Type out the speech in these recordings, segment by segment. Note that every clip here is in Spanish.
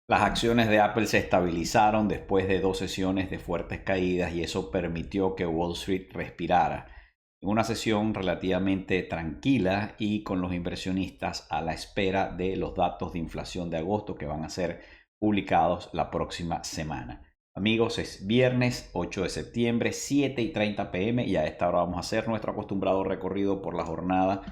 Las acciones de Apple se estabilizaron después de dos sesiones de fuertes caídas y eso permitió que Wall Street respirara. En una sesión relativamente tranquila y con los inversionistas a la espera de los datos de inflación de agosto que van a ser publicados la próxima semana. Amigos, es viernes 8 de septiembre, 7:30 p.m. y a esta hora vamos a hacer nuestro acostumbrado recorrido por la jornada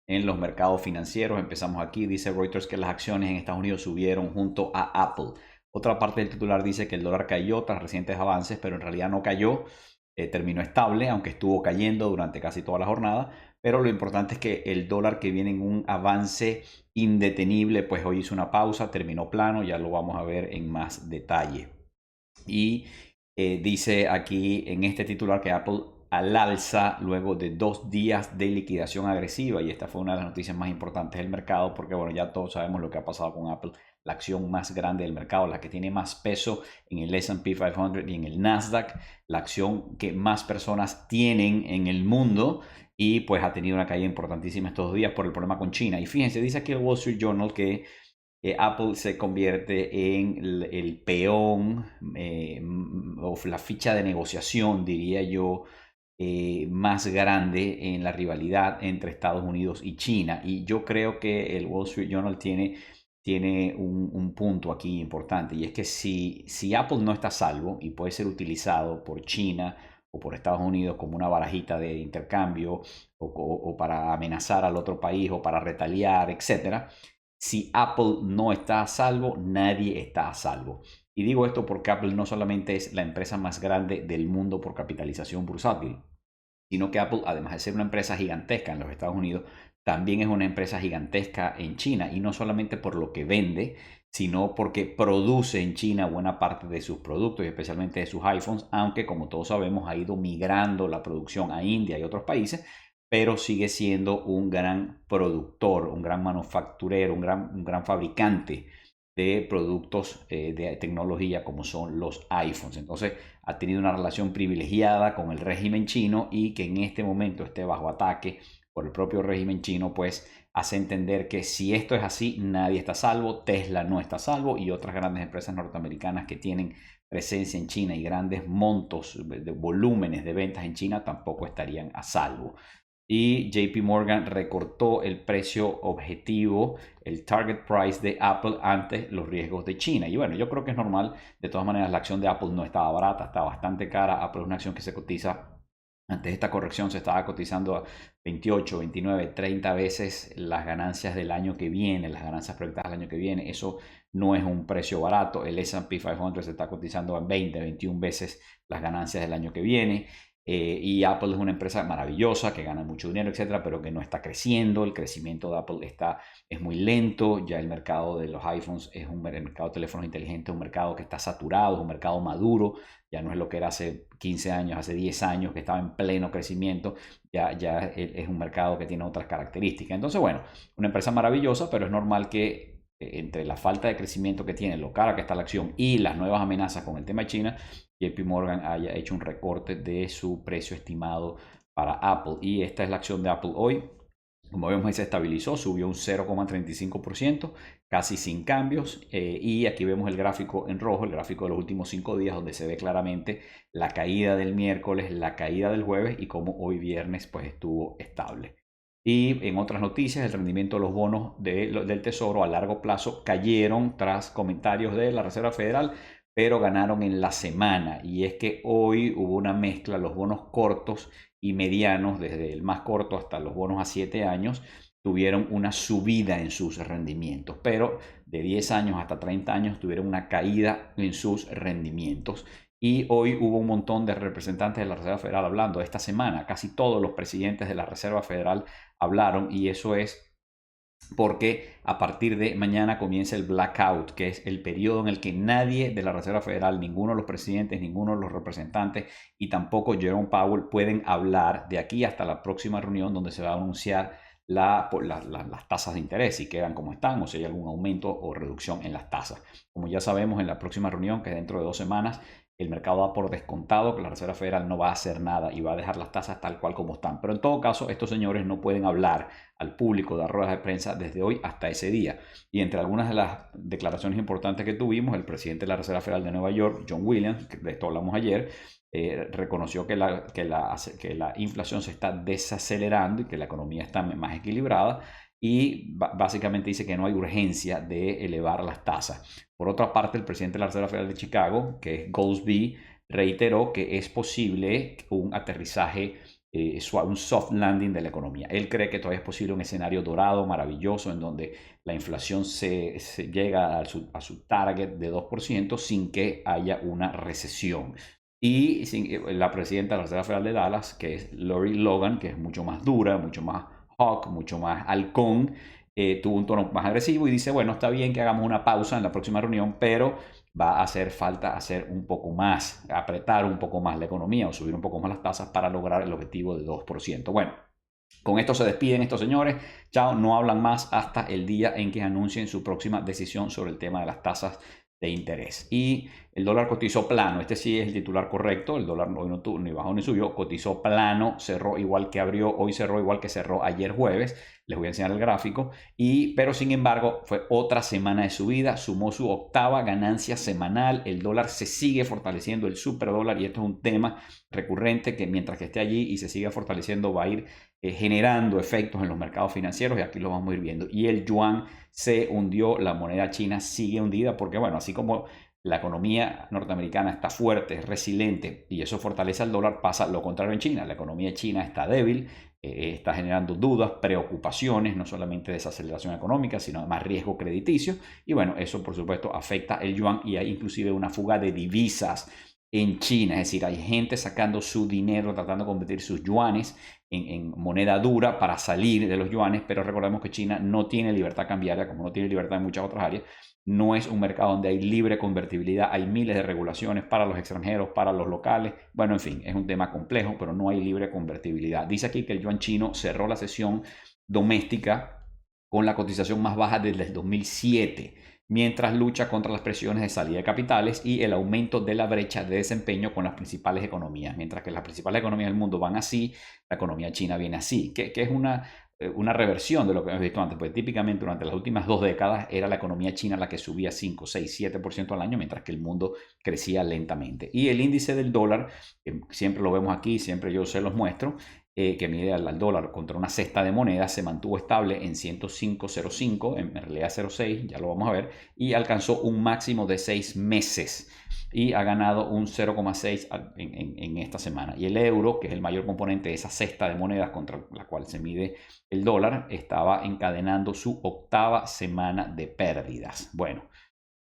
en los mercados financieros. Empezamos aquí, dice Reuters que las acciones en Estados Unidos subieron junto a Apple. Otra parte del titular dice que el dólar cayó tras recientes avances, pero en realidad no cayó, terminó estable, aunque estuvo cayendo durante casi toda la jornada. Pero lo importante es que el dólar, que viene en un avance indetenible, pues hoy hizo una pausa, terminó plano, ya lo vamos a ver en más detalle. Y dice aquí en este titular que Apple al alza luego de 2 días de liquidación agresiva, y esta fue una de las noticias más importantes del mercado porque bueno, ya todos sabemos lo que ha pasado con Apple, la acción más grande del mercado, la que tiene más peso en el S&P 500 y en el Nasdaq, la acción que más personas tienen en el mundo, y pues ha tenido una caída importantísima estos 2 días por el problema con China. Y fíjense, dice aquí el Wall Street Journal que Apple se convierte en el peón, o la ficha de negociación, diría yo, más grande en la rivalidad entre Estados Unidos y China. Y yo creo que el Wall Street Journal tiene un punto aquí importante, y es que si Apple no está a salvo y puede ser utilizado por China o por Estados Unidos como una barajita de intercambio o para amenazar al otro país o para retaliar, etcétera. Si Apple no está a salvo, nadie está a salvo. Y digo esto porque Apple no solamente es la empresa más grande del mundo por capitalización bursátil, sino que Apple, además de ser una empresa gigantesca en los Estados Unidos, también es una empresa gigantesca en China, y no solamente por lo que vende, sino porque produce en China buena parte de sus productos y especialmente de sus iPhones, aunque como todos sabemos ha ido migrando la producción a India y otros países, pero sigue siendo un gran productor, un gran manufacturero, un gran fabricante de productos de tecnología como son los iPhones. Entonces ha tenido una relación privilegiada con el régimen chino, y que en este momento esté bajo ataque por el propio régimen chino, pues hace entender que si esto es así, nadie está a salvo. Tesla no está a salvo, y otras grandes empresas norteamericanas que tienen presencia en China y grandes montos de volúmenes de ventas en China tampoco estarían a salvo. Y JP Morgan recortó el precio objetivo, el target price de Apple ante los riesgos de China. Y bueno, yo creo que es normal. De todas maneras, la acción de Apple no estaba barata, está bastante cara. Apple es una acción que se cotiza, antes de esta corrección se estaba cotizando a 28, 29, 30 veces las ganancias del año que viene, las ganancias proyectadas del año que viene. Eso no es un precio barato. El S&P 500 se está cotizando a 20, 21 veces las ganancias del año que viene. Y Apple es una empresa maravillosa que gana mucho dinero, etcétera, pero que no está creciendo. El crecimiento de Apple es muy lento. Ya el mercado de los iPhones es el mercado de teléfonos inteligentes, un mercado que está saturado, es un mercado maduro. Ya no es lo que era hace 15 años, hace 10 años, que estaba en pleno crecimiento. Ya es un mercado que tiene otras características. Entonces, bueno, una empresa maravillosa, pero es normal que entre la falta de crecimiento que tiene, lo cara que está la acción y las nuevas amenazas con el tema de China, JP Morgan haya hecho un recorte de su precio estimado para Apple. Y esta es la acción de Apple hoy. Como vemos, ahí se estabilizó, subió un 0,35%, casi sin cambios. Y aquí vemos el gráfico en rojo, el gráfico de los últimos 5 días, donde se ve claramente la caída del miércoles, la caída del jueves, y como hoy viernes pues estuvo estable. Y en otras noticias, el rendimiento de los bonos del Tesoro a largo plazo cayeron tras comentarios de la Reserva Federal, pero ganaron en la semana. Y es que hoy hubo una mezcla, los bonos cortos y medianos, desde el más corto hasta los bonos a 7 años, tuvieron una subida en sus rendimientos, pero de 10 años hasta 30 años tuvieron una caída en sus rendimientos. Y hoy hubo un montón de representantes de la Reserva Federal hablando esta semana. Casi todos los presidentes de la Reserva Federal hablaron, y eso es porque a partir de mañana comienza el blackout, que es el periodo en el que nadie de la Reserva Federal, ninguno de los presidentes, ninguno de los representantes y tampoco Jerome Powell pueden hablar de aquí hasta la próxima reunión, donde se va a anunciar las tasas de interés, si quedan como están o si hay algún aumento o reducción en las tasas. Como ya sabemos, en la próxima reunión, que es dentro de 2 semanas, el mercado da por descontado que la Reserva Federal no va a hacer nada y va a dejar las tasas tal cual como están. Pero en todo caso, estos señores no pueden hablar al público, dar ruedas de prensa desde hoy hasta ese día. Y entre algunas de las declaraciones importantes que tuvimos, el presidente de la Reserva Federal de Nueva York, John Williams, de esto hablamos ayer, reconoció que la inflación se está desacelerando y que la economía está más equilibrada, y básicamente dice que no hay urgencia de elevar las tasas. Por otra parte, el presidente de la Reserva Federal de Chicago, que es Goldsby, reiteró que es posible un aterrizaje suave, un soft landing de la economía. Él cree que todavía es posible un escenario dorado, maravilloso, en donde la inflación se llega a su target de 2% sin que haya una recesión. Y la presidenta de la Reserva Federal de Dallas, que es Lori Logan, que es mucho más dura, mucho más hawk, mucho más halcón, tuvo un tono más agresivo y dice, bueno, está bien que hagamos una pausa en la próxima reunión, pero va a hacer falta hacer un poco más, apretar un poco más la economía o subir un poco más las tasas para lograr el objetivo de 2%. Bueno, con esto se despiden estos señores. Chao, no hablan más hasta el día en que anuncien su próxima decisión sobre el tema de las tasas de interés. Y el dólar cotizó plano. Este sí es el titular correcto. El dólar hoy no tuvo ni bajó ni subió. Cotizó plano, cerró igual que abrió. Hoy cerró igual que cerró ayer jueves. Les voy a enseñar el gráfico. Pero sin embargo fue otra semana de subida. Sumó su octava ganancia semanal. El dólar se sigue fortaleciendo, el superdólar. Y esto es un tema recurrente que mientras que esté allí y se siga fortaleciendo va a ir generando efectos en los mercados financieros, y aquí lo vamos a ir viendo. Y el yuan se hundió, la moneda china sigue hundida porque, bueno, así como la economía norteamericana está fuerte, es resiliente y eso fortalece al dólar, pasa lo contrario en China. La economía china está débil, está generando dudas, preocupaciones, no solamente desaceleración económica, sino más riesgo crediticio. Y bueno, eso por supuesto afecta el yuan y hay inclusive una fuga de divisas en China. Es decir, hay gente sacando su dinero, tratando de convertir sus yuanes en moneda dura para salir de los yuanes, pero recordemos que China no tiene libertad cambiaria, como no tiene libertad en muchas otras áreas. No es un mercado donde hay libre convertibilidad, hay miles de regulaciones para los extranjeros, para los locales. Bueno, en fin, es un tema complejo, pero no hay libre convertibilidad. Dice aquí que el yuan chino cerró la sesión doméstica con la cotización más baja desde el 2007, mientras lucha contra las presiones de salida de capitales y el aumento de la brecha de desempeño con las principales economías. Mientras que las principales economías del mundo van así, la economía china viene así, que es una reversión de lo que hemos visto antes, porque típicamente durante las últimas 2 décadas era la economía china la que subía 5, 6, 7% al año, mientras que el mundo crecía lentamente. Y el índice del dólar, siempre lo vemos aquí, siempre yo se los muestro, que mide al dólar contra una cesta de monedas, se mantuvo estable en 105.05, en realidad 0.6, ya lo vamos a ver, y alcanzó un máximo de 6 meses y ha ganado un 0,6 en esta semana. Y el euro, que es el mayor componente de esa cesta de monedas contra la cual se mide el dólar, estaba encadenando su octava semana de pérdidas. Bueno,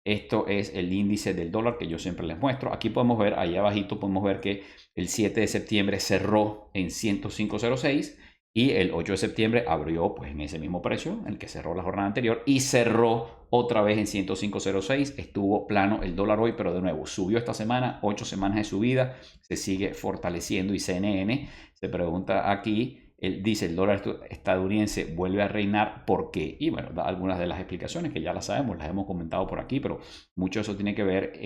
esto es el índice del dólar que yo siempre les muestro. Aquí podemos ver, ahí abajito podemos ver que el 7 de septiembre cerró en 105.06 y el 8 de septiembre abrió pues en ese mismo precio, en el que cerró la jornada anterior, y cerró otra vez en 105.06. Estuvo plano el dólar hoy, pero de nuevo subió esta semana, 8 semanas de subida, se sigue fortaleciendo. Y CNN se pregunta aquí, él dice, el dólar estadounidense vuelve a reinar, ¿por qué? Y bueno, da algunas de las explicaciones que ya las sabemos, las hemos comentado por aquí, pero mucho de eso tiene que ver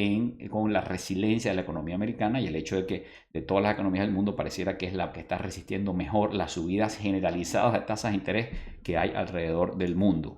con la resiliencia de la economía americana y el hecho de que de todas las economías del mundo pareciera que es la que está resistiendo mejor las subidas generalizadas de tasas de interés que hay alrededor del mundo.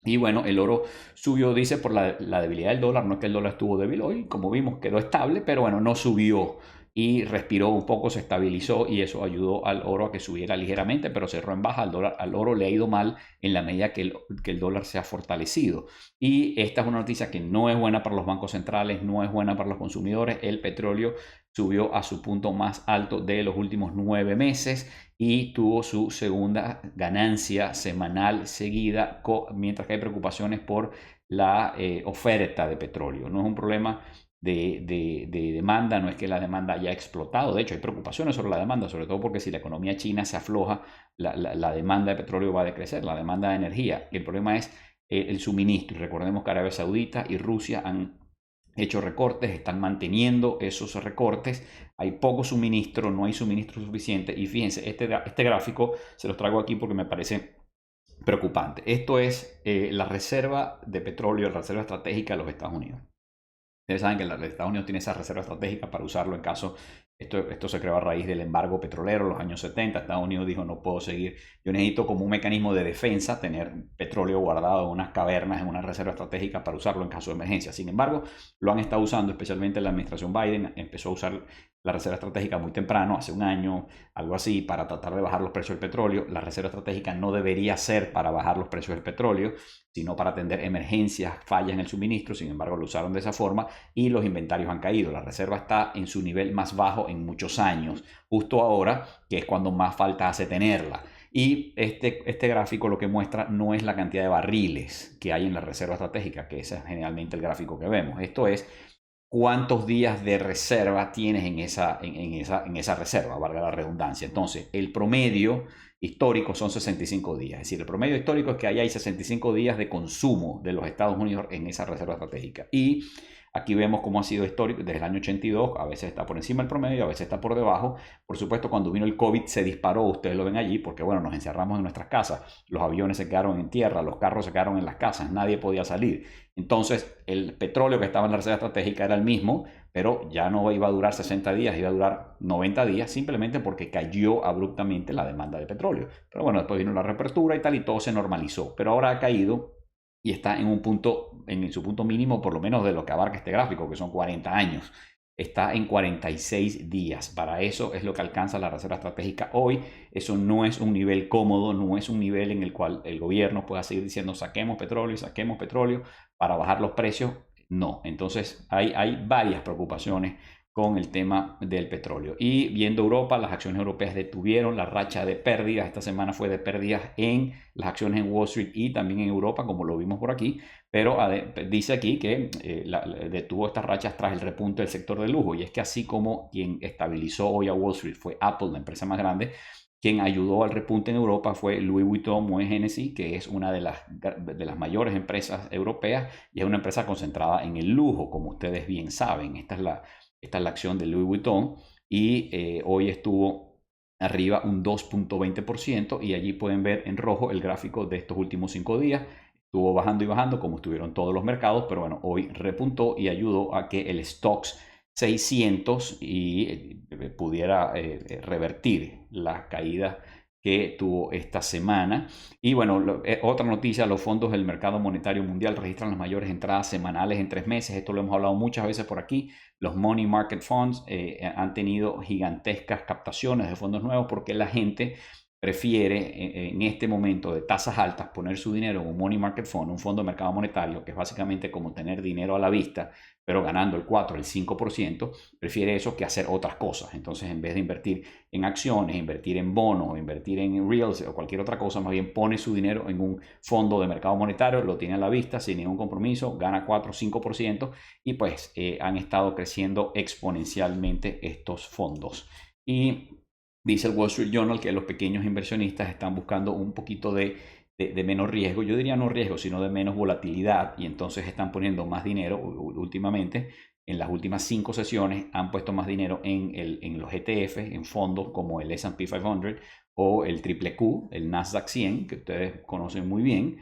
Y bueno, el oro subió, dice, por la debilidad del dólar. No es que el dólar estuvo débil hoy, como vimos, quedó estable, pero bueno, no subió y respiró un poco, se estabilizó y eso ayudó al oro a que subiera ligeramente, pero cerró en baja. Al oro le ha ido mal en la medida que el dólar se ha fortalecido. Y esta es una noticia que no es buena para los bancos centrales, no es buena para los consumidores. El petróleo subió a su punto más alto de los últimos 9 meses y tuvo su segunda ganancia semanal seguida, mientras que hay preocupaciones por la oferta de petróleo. No es un problema de demanda, no es que la demanda haya explotado. De hecho, hay preocupaciones sobre la demanda, sobre todo porque si la economía china se afloja, la demanda de petróleo va a decrecer, la demanda de energía. Y el problema es el suministro. Y recordemos que Arabia Saudita y Rusia han hecho recortes, están manteniendo esos recortes, hay poco suministro, no hay suministro suficiente. Y fíjense, este gráfico se los traigo aquí porque me parece preocupante. Esto es la reserva de petróleo, la reserva estratégica de los Estados Unidos. Ustedes saben que Estados Unidos tiene esa reserva estratégica para usarlo en caso, esto se creó a raíz del embargo petrolero en los años 70. Estados Unidos dijo, no puedo seguir, yo necesito como un mecanismo de defensa tener petróleo guardado en unas cavernas, en una reserva estratégica para usarlo en caso de emergencia. Sin embargo, lo han estado usando, especialmente la administración Biden empezó a usar la reserva estratégica muy temprano, hace un año, algo así, para tratar de bajar los precios del petróleo. La reserva estratégica no debería ser para bajar los precios del petróleo, sino para atender emergencias, fallas en el suministro. Sin embargo, lo usaron de esa forma y los inventarios han caído. La reserva está en su nivel más bajo en muchos años, justo ahora, que es cuando más falta hace tenerla. Y este gráfico lo que muestra no es la cantidad de barriles que hay en la reserva estratégica, que ese es generalmente el gráfico que vemos. Esto es cuántos días de reserva tienes en esa reserva, valga la redundancia. Entonces, el promedio histórico son 65 días. Es decir, el promedio histórico es que hay 65 días de consumo de los Estados Unidos en esa reserva estratégica. Y aquí vemos cómo ha sido histórico desde el año 82, a veces está por encima del promedio, a veces está por debajo. Por supuesto, cuando vino el COVID se disparó, ustedes lo ven allí, porque bueno, nos encerramos en nuestras casas, los aviones se quedaron en tierra, los carros se quedaron en las casas, nadie podía salir. Entonces, el petróleo que estaba en la reserva estratégica era el mismo, pero ya no iba a durar 60 días, iba a durar 90 días, simplemente porque cayó abruptamente la demanda de petróleo. Pero bueno, después vino la reapertura y tal, y todo se normalizó. Pero ahora ha caído y está en un punto, en su punto mínimo, por lo menos de lo que abarca este gráfico, que son 40 años. Está en 46 días. Para eso es lo que alcanza la reserva estratégica hoy. Eso no es un nivel cómodo, no es un nivel en el cual el gobierno pueda seguir diciendo saquemos petróleo para bajar los precios. No. Entonces hay varias preocupaciones con el tema del petróleo. Y viendo Europa, las acciones europeas detuvieron la racha de pérdidas. Esta semana fue de pérdidas en las acciones en Wall Street y también en Europa, como lo vimos por aquí. Pero dice aquí que detuvo estas rachas tras el repunte del sector de lujo. Y es que así como quien estabilizó hoy a Wall Street fue Apple, la empresa más grande, quien ayudó al repunte en Europa fue Louis Vuitton Moet Hennessy, que es una de las mayores empresas europeas y es una empresa concentrada en el lujo, como ustedes bien saben. Esta es la acción de Louis Vuitton y hoy estuvo arriba un 2.20% y allí pueden ver en rojo el gráfico de estos últimos 5 días. Estuvo bajando y bajando como estuvieron todos los mercados, pero bueno, hoy repuntó y ayudó a que el Stoxx 600 pudiera revertir la caída que tuvo esta semana. Y bueno, otra noticia, los fondos del mercado monetario mundial registran las mayores entradas semanales en 3 meses. Esto lo hemos hablado muchas veces por aquí. Los money market funds han tenido gigantescas captaciones de fondos nuevos porque la gente prefiere en este momento de tasas altas poner su dinero en un money market fund, un fondo de mercado monetario, que es básicamente como tener dinero a la vista, pero ganando el 4, el 5%, prefiere eso que hacer otras cosas. Entonces, en vez de invertir en acciones, invertir en bonos, invertir en reals o cualquier otra cosa, más bien pone su dinero en un fondo de mercado monetario, lo tiene a la vista sin ningún compromiso, gana 4 o 5% y pues han estado creciendo exponencialmente estos fondos. Y dice el Wall Street Journal que los pequeños inversionistas están buscando un poquito de menos riesgo, yo diría no riesgo, sino de menos volatilidad, y entonces están poniendo más dinero últimamente. En las últimas 5 sesiones han puesto más dinero en los ETF, en fondos como el S&P 500 o el triple Q, el Nasdaq 100, que ustedes conocen muy bien.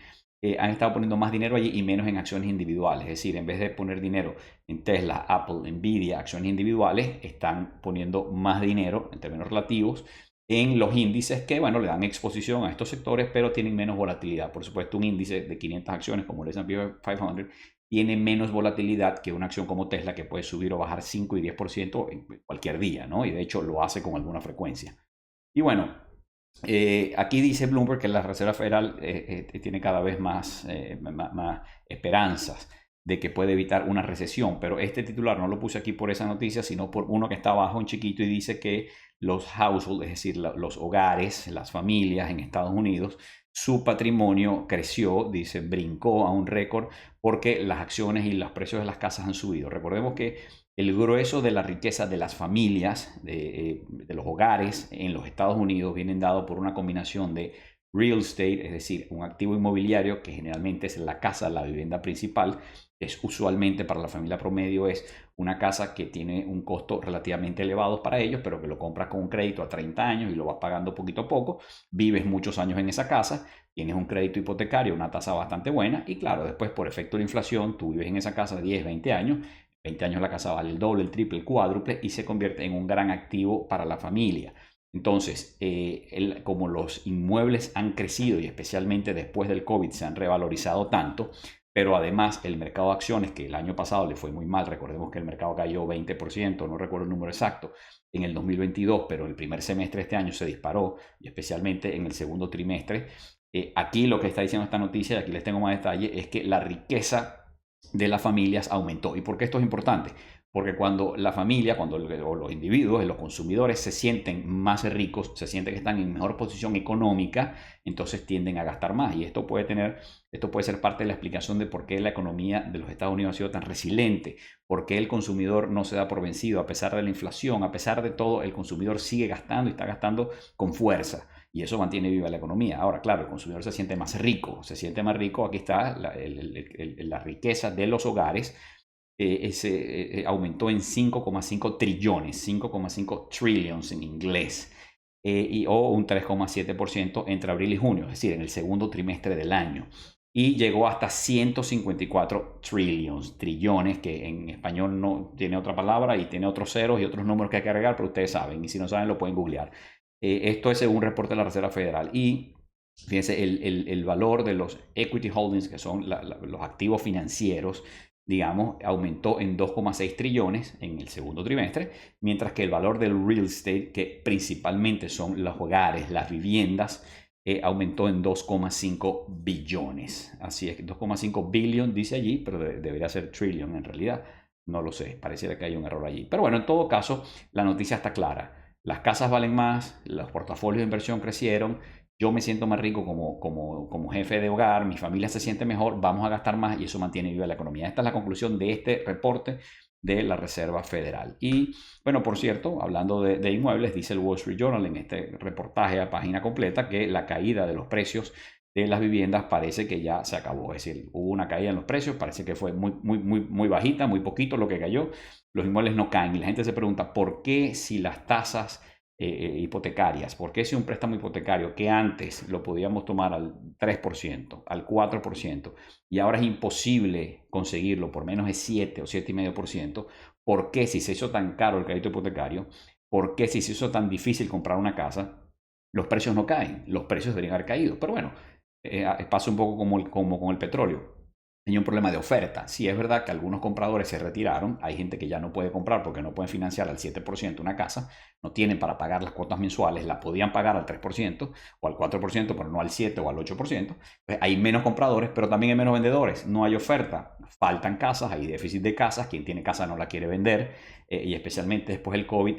Han estado poniendo más dinero allí y menos en acciones individuales. Es decir, en vez de poner dinero en Tesla, Apple, Nvidia, acciones individuales, están poniendo más dinero en términos relativos en los índices que, bueno, le dan exposición a estos sectores, pero tienen menos volatilidad. Por supuesto, un índice de 500 acciones como el S&P 500 tiene menos volatilidad que una acción como Tesla que puede subir o bajar 5 y 10% en cualquier día, ¿no? Y de hecho lo hace con alguna frecuencia. Y bueno, aquí dice Bloomberg que la Reserva Federal tiene cada vez más esperanzas de que puede evitar una recesión, pero este titular no lo puse aquí por esa noticia, sino por uno que está abajo en chiquito y dice que los households, es decir, los hogares, las familias en Estados Unidos, su patrimonio creció, dice, brincó a un récord porque las acciones y los precios de las casas han subido. Recordemos que el grueso de la riqueza de las familias, de los hogares en los Estados Unidos, vienen dado por una combinación de real estate, es decir, un activo inmobiliario que generalmente es la casa, la vivienda principal, es usualmente para la familia promedio es una casa que tiene un costo relativamente elevado para ellos, pero que lo compras con un crédito a 30 años y lo vas pagando poquito a poco, vives muchos años en esa casa, tienes un crédito hipotecario, una tasa bastante buena y claro, después por efecto de la inflación, tú vives en esa casa 10, 20 años, 20 años la casa vale el doble, el triple, el cuádruple y se convierte en un gran activo para la familia. Entonces, como los inmuebles han crecido y especialmente después del COVID se han revalorizado tanto, pero además el mercado de acciones, que el año pasado le fue muy mal, recordemos que el mercado cayó 20%, no recuerdo el número exacto, en el 2022, pero el primer semestre de este año se disparó, y especialmente en el segundo trimestre. Aquí lo que está diciendo esta noticia, y aquí les tengo más detalle, es que la riqueza de las familias aumentó. ¿Y por qué esto es importante? Porque cuando la familia, o los individuos, los consumidores se sienten más ricos, se sienten que están en mejor posición económica, entonces tienden a gastar más. Y esto puede ser parte de la explicación de por qué la economía de los Estados Unidos ha sido tan resiliente, por qué el consumidor no se da por vencido, a pesar de la inflación, a pesar de todo, el consumidor sigue gastando y está gastando con fuerza. Y eso mantiene viva la economía. Ahora, claro, el consumidor se siente más rico. Aquí está la riqueza de los hogares. Aumentó en 5,5 trillones, 5,5 trillions en inglés, o un 3,7% entre abril y junio, es decir, en el segundo trimestre del año. Y llegó hasta 154 trillones, que en español no tiene otra palabra y tiene otros ceros y otros números que hay que agregar, pero ustedes saben, y si no saben lo pueden googlear. Esto es según un reporte de la Reserva Federal. Y fíjense, el valor de los equity holdings, que son los activos financieros, digamos, aumentó en 2,6 trillones en el segundo trimestre, mientras que el valor del real estate, que principalmente son los hogares, las viviendas, aumentó en 2,5 billones. Así es que 2,5 billion dice allí, pero debería ser trillion en realidad. No lo sé, pareciera que hay un error allí. Pero bueno, en todo caso, la noticia está clara. Las casas valen más, los portafolios de inversión crecieron, yo me siento más rico como jefe de hogar, mi familia se siente mejor, vamos a gastar más y eso mantiene viva la economía. Esta es la conclusión de este reporte de la Reserva Federal. Y bueno, por cierto, hablando de inmuebles, dice el Wall Street Journal en este reportaje a página completa que la caída de los precios de las viviendas parece que ya se acabó. Es decir, hubo una caída en los precios, parece que fue muy bajita, muy poquito lo que cayó. Los inmuebles no caen y la gente se pregunta por qué si las tasas hipotecarias, por qué si un préstamo hipotecario que antes lo podíamos tomar al 3%, al 4%, y ahora es imposible conseguirlo por menos de 7 o 7,5%, ¿por qué si se hizo tan caro el crédito hipotecario? ¿Por qué si se hizo tan difícil comprar una casa? Los precios no caen, los precios deberían haber caído, pero bueno, pasa un poco como con el petróleo. Hay un problema de oferta. Sí, es verdad que algunos compradores se retiraron, hay gente que ya no puede comprar porque no pueden financiar al 7% una casa, no tienen para pagar las cuotas mensuales, la podían pagar al 3% o al 4%, pero no al 7 o al 8%. Pues hay menos compradores, pero también hay menos vendedores, no hay oferta, faltan casas, hay déficit de casas, quien tiene casa no la quiere vender, y especialmente después del COVID,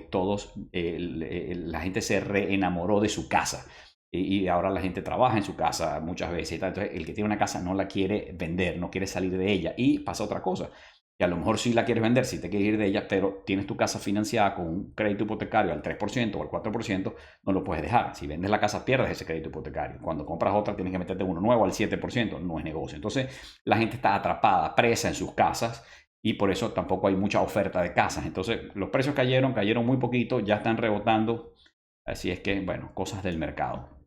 la gente se reenamoró de su casa. Y ahora la gente trabaja en su casa muchas veces. Entonces, el que tiene una casa no la quiere vender, no quiere salir de ella. Y pasa otra cosa, que a lo mejor sí la quieres vender, sí te quieres ir de ella, pero tienes tu casa financiada con un crédito hipotecario al 3% o al 4%, no lo puedes dejar. Si vendes la casa, pierdes ese crédito hipotecario. Cuando compras otra, tienes que meterte uno nuevo al 7%, no es negocio. Entonces, la gente está atrapada, presa en sus casas. Y por eso tampoco hay mucha oferta de casas. Entonces, los precios cayeron muy poquito, ya están rebotando. Así es que, bueno, cosas del mercado.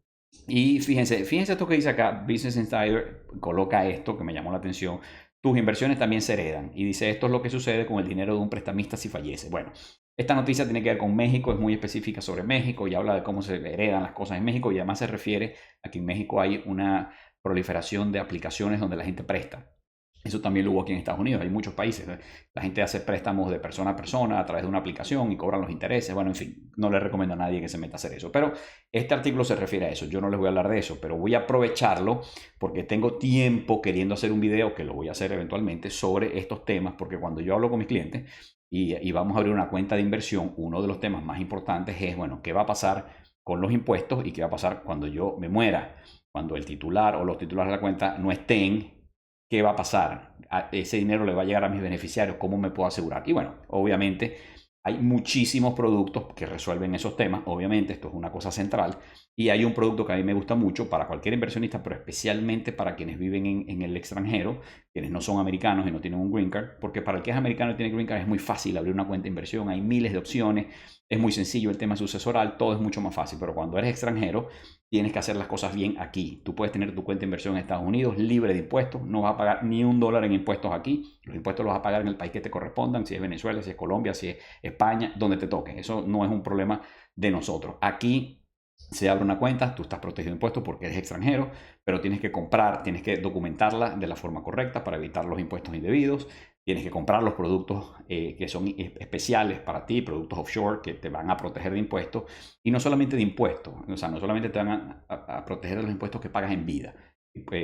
Y fíjense esto que dice acá, Business Insider coloca esto que me llamó la atención. Tus inversiones también se heredan. Y dice, esto es lo que sucede con el dinero de un prestamista si fallece. Bueno, esta noticia tiene que ver con México, es muy específica sobre México y habla de cómo se heredan las cosas en México y además se refiere a que en México hay una proliferación de aplicaciones donde la gente presta. Eso también lo hubo aquí en Estados Unidos, hay muchos países. La gente hace préstamos de persona a persona a través de una aplicación y cobran los intereses. Bueno, en fin, no le recomiendo a nadie que se meta a hacer eso. Pero este artículo se refiere a eso. Yo no les voy a hablar de eso, pero voy a aprovecharlo porque tengo tiempo queriendo hacer un video, que lo voy a hacer eventualmente, sobre estos temas, porque cuando yo hablo con mis clientes y vamos a abrir una cuenta de inversión, uno de los temas más importantes es, bueno, ¿qué va a pasar con los impuestos y qué va a pasar cuando yo me muera? Cuando el titular o los titulares de la cuenta no estén, ¿qué va a pasar? ¿Ese dinero le va a llegar a mis beneficiarios? ¿Cómo me puedo asegurar? Y bueno, obviamente hay muchísimos productos que resuelven esos temas. Obviamente esto es una cosa central. Y hay un producto que a mí me gusta mucho para cualquier inversionista, pero especialmente para quienes viven en el extranjero, quienes no son americanos y no tienen un green card. Porque para el que es americano y tiene green card es muy fácil abrir una cuenta de inversión. Hay miles de opciones. Es muy sencillo el tema sucesoral. Todo es mucho más fácil. Pero cuando eres extranjero tienes que hacer las cosas bien aquí. Tú puedes tener tu cuenta de inversión en Estados Unidos libre de impuestos, no vas a pagar ni $1 en impuestos aquí. Los impuestos los vas a pagar en el país que te correspondan, si es Venezuela, si es Colombia, si es España, donde te toque. Eso no es un problema de nosotros. Aquí se abre una cuenta, tú estás protegido de impuestos porque eres extranjero, pero tienes que comprar, tienes que documentarla de la forma correcta para evitar los impuestos indebidos. Tienes que comprar los productos que son especiales para ti, productos offshore que te van a proteger de impuestos. Y no solamente de impuestos, o sea, no solamente te van a proteger de los impuestos que pagas en vida,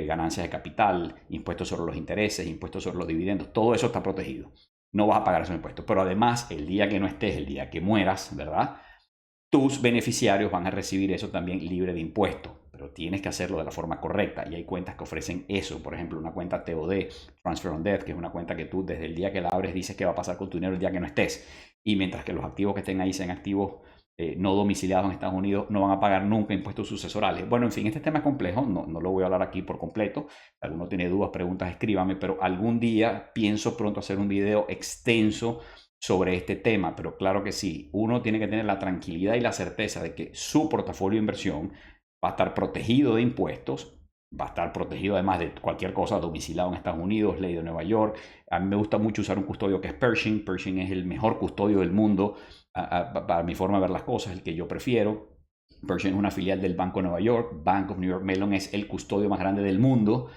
ganancias de capital, impuestos sobre los intereses, impuestos sobre los dividendos, todo eso está protegido. No vas a pagar esos impuestos. Pero además, el día que no estés, el día que mueras, ¿verdad? Tus beneficiarios van a recibir eso también libre de impuestos, pero tienes que hacerlo de la forma correcta y hay cuentas que ofrecen eso. Por ejemplo, una cuenta TOD, Transfer on Death, que es una cuenta que tú desde el día que la abres dices que va a pasar con tu dinero el día que no estés, y mientras que los activos que estén ahí sean activos no domiciliados en Estados Unidos, no van a pagar nunca impuestos sucesorales. Bueno, en fin, este tema es complejo, no lo voy a hablar aquí por completo. Si alguno tiene dudas, preguntas, escríbame, pero algún día pienso pronto hacer un video extenso sobre este tema, pero claro que sí, uno tiene que tener la tranquilidad y la certeza de que su portafolio de inversión va a estar protegido de impuestos, va a estar protegido además de cualquier cosa domiciliado en Estados Unidos, ley de Nueva York. A mí me gusta mucho usar un custodio que es Pershing. Pershing es el mejor custodio del mundo para mi forma de ver las cosas, el que yo prefiero. Pershing es una filial del Banco de Nueva York. Bank of New York Mellon es el custodio más grande del mundo.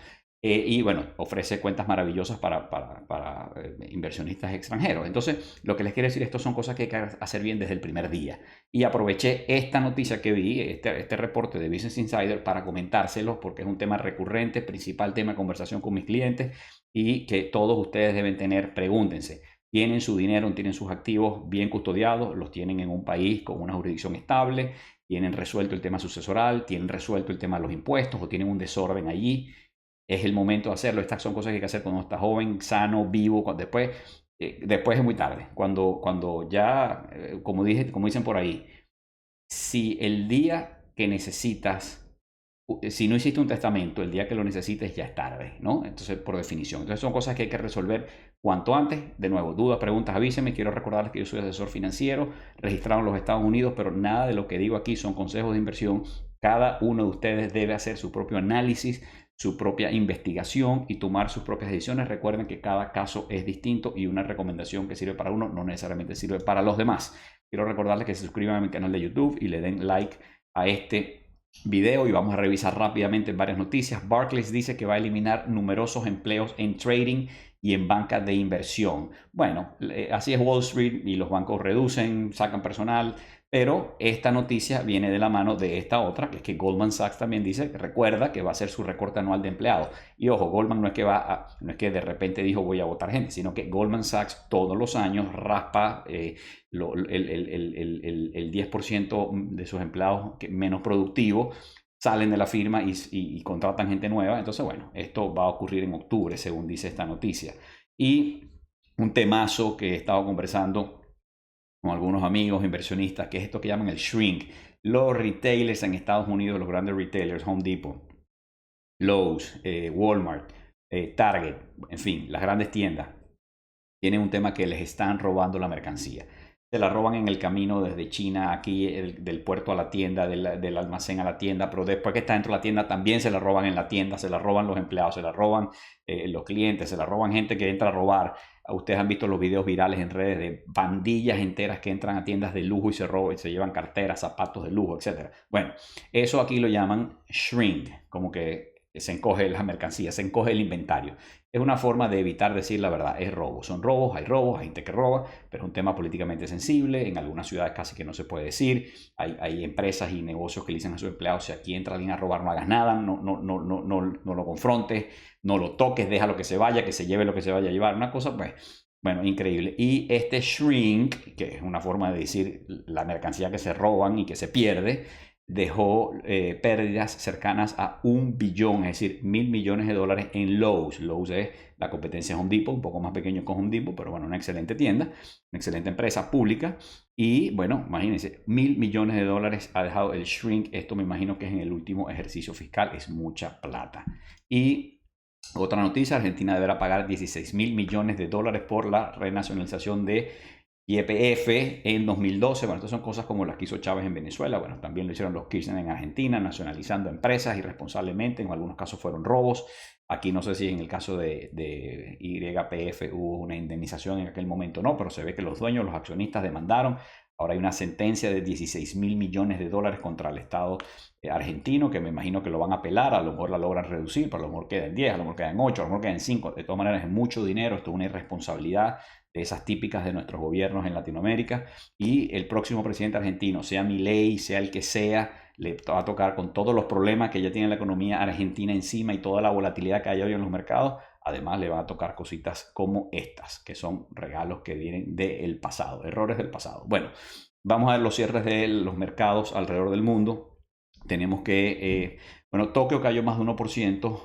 Y bueno, ofrece cuentas maravillosas para inversionistas extranjeros. Entonces, lo que les quiero decir, esto son cosas que hay que hacer bien desde el primer día. Y aproveché esta noticia que vi, este reporte de Business Insider, para comentárselos porque es un tema recurrente, principal tema de conversación con mis clientes y que todos ustedes deben tener. Pregúntense, ¿tienen su dinero, tienen sus activos bien custodiados? ¿Los tienen en un país con una jurisdicción estable? ¿Tienen resuelto el tema sucesoral? ¿Tienen resuelto el tema de los impuestos? ¿O tienen un desorden allí? Es el momento de hacerlo. Estas son cosas que hay que hacer cuando estás joven, sano, vivo. Después es muy tarde. Cuando ya, como dicen por ahí, si el día que necesitas, si no hiciste un testamento, el día que lo necesites ya es tarde, ¿no? Entonces, por definición. Entonces, son cosas que hay que resolver cuanto antes. De nuevo, dudas, preguntas, avísenme. Quiero recordarles que yo soy asesor financiero, registrado en los Estados Unidos, pero nada de lo que digo aquí son consejos de inversión. Cada uno de ustedes debe hacer su propio análisis, su propia investigación y tomar sus propias decisiones. Recuerden que cada caso es distinto y una recomendación que sirve para uno no necesariamente sirve para los demás. Quiero recordarles que se suscriban a mi canal de YouTube y le den like a este video y vamos a revisar rápidamente varias noticias. Barclays dice que va a eliminar numerosos empleos en trading y en banca de inversión. Bueno, así es Wall Street y los bancos reducen, sacan personal, pero esta noticia viene de la mano de esta otra, que es que Goldman Sachs también dice que recuerda que va a hacer su recorte anual de empleados. Y ojo, Goldman no es que de repente dijo voy a votar gente, sino que Goldman Sachs todos los años raspa el 10% de sus empleados menos productivos, salen de la firma y contratan gente nueva. Entonces, bueno, esto va a ocurrir en octubre, según dice esta noticia. Y un temazo que he estado conversando con algunos amigos inversionistas, que es esto que llaman el shrink. Los retailers en Estados Unidos, los grandes retailers, Home Depot, Lowe's, Walmart, Target, en fin, las grandes tiendas, tienen un tema que les están robando la mercancía. Se la roban en el camino desde China, aquí del puerto a la tienda, del almacén a la tienda, pero después que está dentro de la tienda también se la roban en la tienda, se la roban los empleados, se la roban los clientes, se la roban gente que entra a robar. Ustedes han visto los videos virales en redes de bandillas enteras que entran a tiendas de lujo y se roban, se llevan carteras, zapatos de lujo, etc. Bueno, eso aquí lo llaman shrink, como que se encoge la mercancía, se encoge el inventario. Es una forma de evitar decir la verdad, es robo. Son robos, hay gente que roba, pero es un tema políticamente sensible. En algunas ciudades casi que no se puede decir. Hay empresas y negocios que le dicen a sus empleados, si aquí entra alguien a robar, no hagas nada, no lo confrontes, no lo toques, déjalo que se vaya, que se lleve lo que se vaya a llevar. Una cosa, pues, bueno, increíble. Y este shrink, que es una forma de decir la mercancía que se roban y que se pierde, dejó pérdidas cercanas a 1 billón, es decir, $1.000 millones en Lowe's. Lowe's es la competencia de Home Depot, un poco más pequeño que Home Depot, pero bueno, una excelente tienda, una excelente empresa pública. Y bueno, imagínense, $1.000 millones ha dejado el shrink. Esto me imagino que es en el último ejercicio fiscal, es mucha plata. Y otra noticia, Argentina deberá pagar $16.000 millones por la renacionalización de YPF en 2012. Bueno, estas son cosas como las que hizo Chávez en Venezuela. Bueno, también lo hicieron los Kirchner en Argentina, nacionalizando empresas irresponsablemente. En algunos casos fueron robos. Aquí no sé si en el caso de YPF hubo una indemnización en aquel momento o no, pero se ve que los dueños, los accionistas demandaron. Ahora hay una sentencia de 16.000 millones de dólares contra el Estado argentino, que me imagino que lo van a apelar. A lo mejor la logran reducir, pero a lo mejor quedan 10, a lo mejor quedan 8, a lo mejor quedan 5. De todas maneras es mucho dinero, esto es una irresponsabilidad de esas típicas de nuestros gobiernos en Latinoamérica. Y el próximo presidente argentino, sea Milei, sea el que sea, le va a tocar con todos los problemas que ya tiene la economía argentina encima y toda la volatilidad que hay hoy en los mercados. Además le va a tocar cositas como estas, que son regalos que vienen del pasado, errores del pasado. Bueno, vamos a ver los cierres de los mercados alrededor del mundo. Tenemos que, bueno, Tokio cayó más de 1%.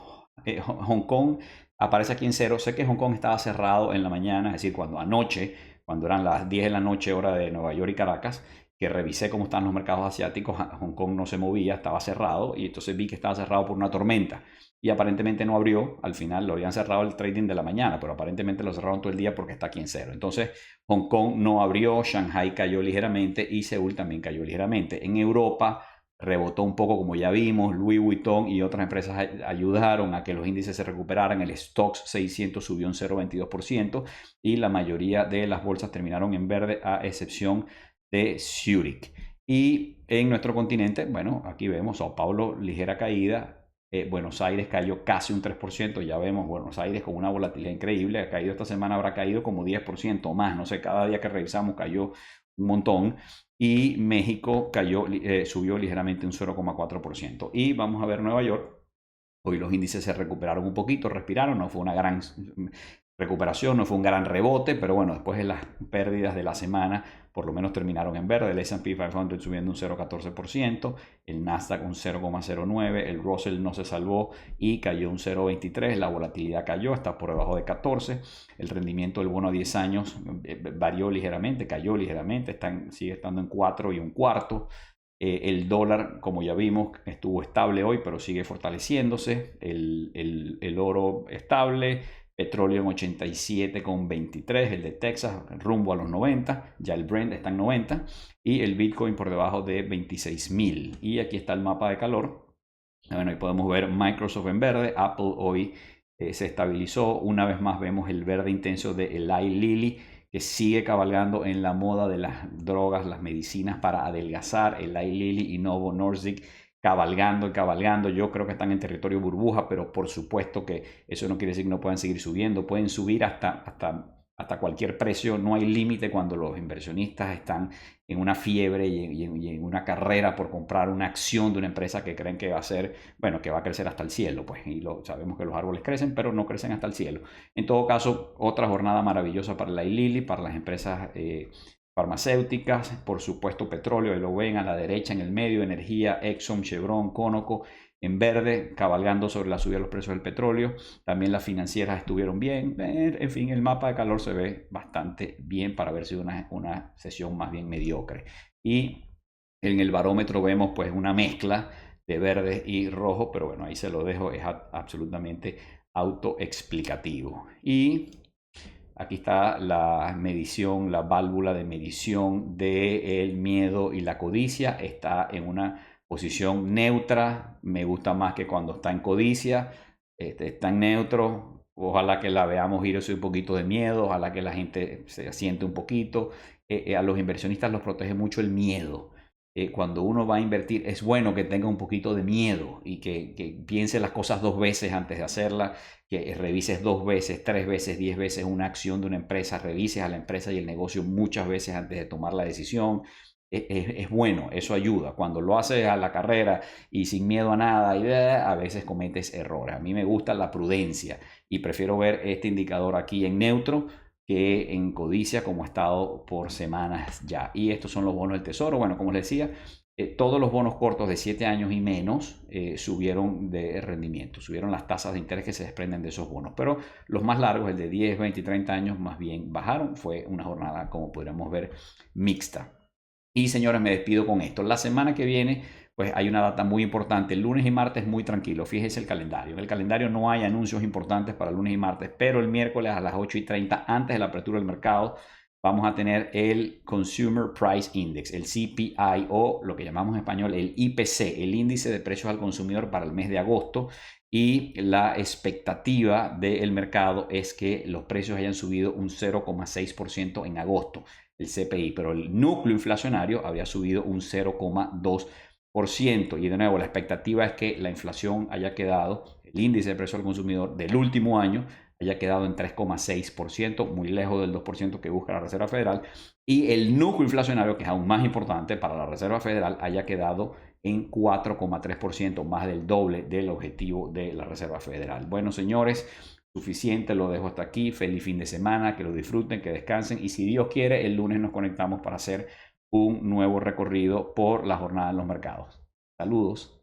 Hong Kong aparece aquí en cero. Sé que Hong Kong estaba cerrado en la mañana, es decir, cuando anoche, cuando eran las 10 de la noche, hora de Nueva York y Caracas, que revisé cómo están los mercados asiáticos, Hong Kong no se movía, estaba cerrado, y entonces vi que estaba cerrado por una tormenta. Y aparentemente no abrió, al final lo habían cerrado el trading de la mañana, pero aparentemente lo cerraron todo el día porque está aquí en cero. Entonces Hong Kong no abrió, Shanghai cayó ligeramente y Seúl también cayó ligeramente. En Europa rebotó un poco, como ya vimos, Louis Vuitton y otras empresas ayudaron a que los índices se recuperaran. El Stoxx 600 subió un 0,22% y la mayoría de las bolsas terminaron en verde, a excepción de Zurich. Y en nuestro continente, bueno, aquí vemos Sao Paulo, ligera caída. Buenos Aires cayó casi un 3%. Ya vemos Buenos Aires con una volatilidad increíble. Ha caído esta semana, habrá caído como 10% o más. No sé, cada día que revisamos cayó un montón. Y México cayó, subió ligeramente un 0,4%. Y vamos a ver Nueva York. Hoy los índices se recuperaron un poquito, respiraron, no fue una gran recuperación, no fue un gran rebote, pero bueno, después de las pérdidas de la semana, por lo menos terminaron en verde. El S&P 500 subiendo un 0,14%, el Nasdaq un 0,09%, el Russell no se salvó y cayó un 0,23%, la volatilidad cayó, está por debajo de 14%, el rendimiento del bono a 10 años varió ligeramente, cayó ligeramente, sigue estando en 4 y un cuarto. El dólar, como ya vimos, estuvo estable hoy, pero sigue fortaleciéndose. El oro estable, petróleo en 87,23, el de Texas rumbo a los 90, ya el Brent está en 90 y el Bitcoin por debajo de 26.000. Y aquí está el mapa de calor. Bueno, ahí podemos ver Microsoft en verde, Apple hoy se estabilizó. Una vez más vemos el verde intenso de Eli Lilly, que sigue cabalgando en la moda de las drogas, las medicinas para adelgazar. Eli Lilly y Novo Nordisk cabalgando y cabalgando. Yo creo que están en territorio burbuja, pero por supuesto que eso no quiere decir que no puedan seguir subiendo. Pueden subir hasta cualquier precio. No hay límite cuando los inversionistas están en una fiebre y en una carrera por comprar una acción de una empresa que creen que va a ser, bueno, que va a crecer hasta el cielo, pues, y sabemos que los árboles crecen, pero no crecen hasta el cielo. En todo caso, otra jornada maravillosa para la Lilly, para las empresas farmacéuticas, por supuesto petróleo, ahí lo ven a la derecha en el medio, energía, Exxon, Chevron, Conoco, en verde, cabalgando sobre la subida de los precios del petróleo. También las financieras estuvieron bien. En fin, el mapa de calor se ve bastante bien para haber sido una sesión más bien mediocre. Y en el barómetro vemos pues una mezcla de verde y rojo, pero bueno, ahí se lo dejo, es absolutamente autoexplicativo. Y aquí está la medición, la válvula de medición del miedo y la codicia. Está en una posición neutra, me gusta más que cuando está en codicia. Está en neutro, ojalá que la veamos irse un poquito de miedo, ojalá que la gente se asiente un poquito. A los inversionistas los protege mucho el miedo. Cuando uno va a invertir es bueno que tenga un poquito de miedo y que piense las cosas dos veces antes de hacerlas, que revises 2 veces, 3 veces, 10 veces una acción de una empresa, revises a la empresa y el negocio muchas veces antes de tomar la decisión. Es bueno, eso ayuda. Cuando lo haces a la carrera y sin miedo a nada, a veces cometes errores. A mí me gusta la prudencia y prefiero ver este indicador aquí en neutro que en codicia, como ha estado por semanas ya. Y estos son los bonos del tesoro. Bueno, como les decía, todos los bonos cortos de 7 años y menos subieron de rendimiento, subieron las tasas de interés que se desprenden de esos bonos, pero los más largos, el de 10, 20 y 30 años, más bien bajaron. Fue una jornada, como podríamos ver, mixta. Y señores, me despido con esto. La semana que viene, pues hay una data muy importante. El lunes y martes muy tranquilo. Fíjese el calendario. En el calendario no hay anuncios importantes para el lunes y martes, pero el miércoles a las 8:30, antes de la apertura del mercado, vamos a tener el Consumer Price Index, el CPI, o lo que llamamos en español el IPC, el índice de precios al consumidor para el mes de agosto. Y la expectativa del mercado es que los precios hayan subido un 0,6% en agosto, el CPI, pero el núcleo inflacionario había subido un 0,2%. Y de nuevo, la expectativa es que la inflación haya quedado, el índice de precios al consumidor del último año, haya quedado en 3,6%, muy lejos del 2% que busca la Reserva Federal, y el núcleo inflacionario, que es aún más importante para la Reserva Federal, haya quedado en 4,3%, más del doble del objetivo de la Reserva Federal. Bueno, señores, suficiente, lo dejo hasta aquí. Feliz fin de semana, que lo disfruten, que descansen, y si Dios quiere, el lunes nos conectamos para hacer un nuevo recorrido por la jornada en los mercados. Saludos.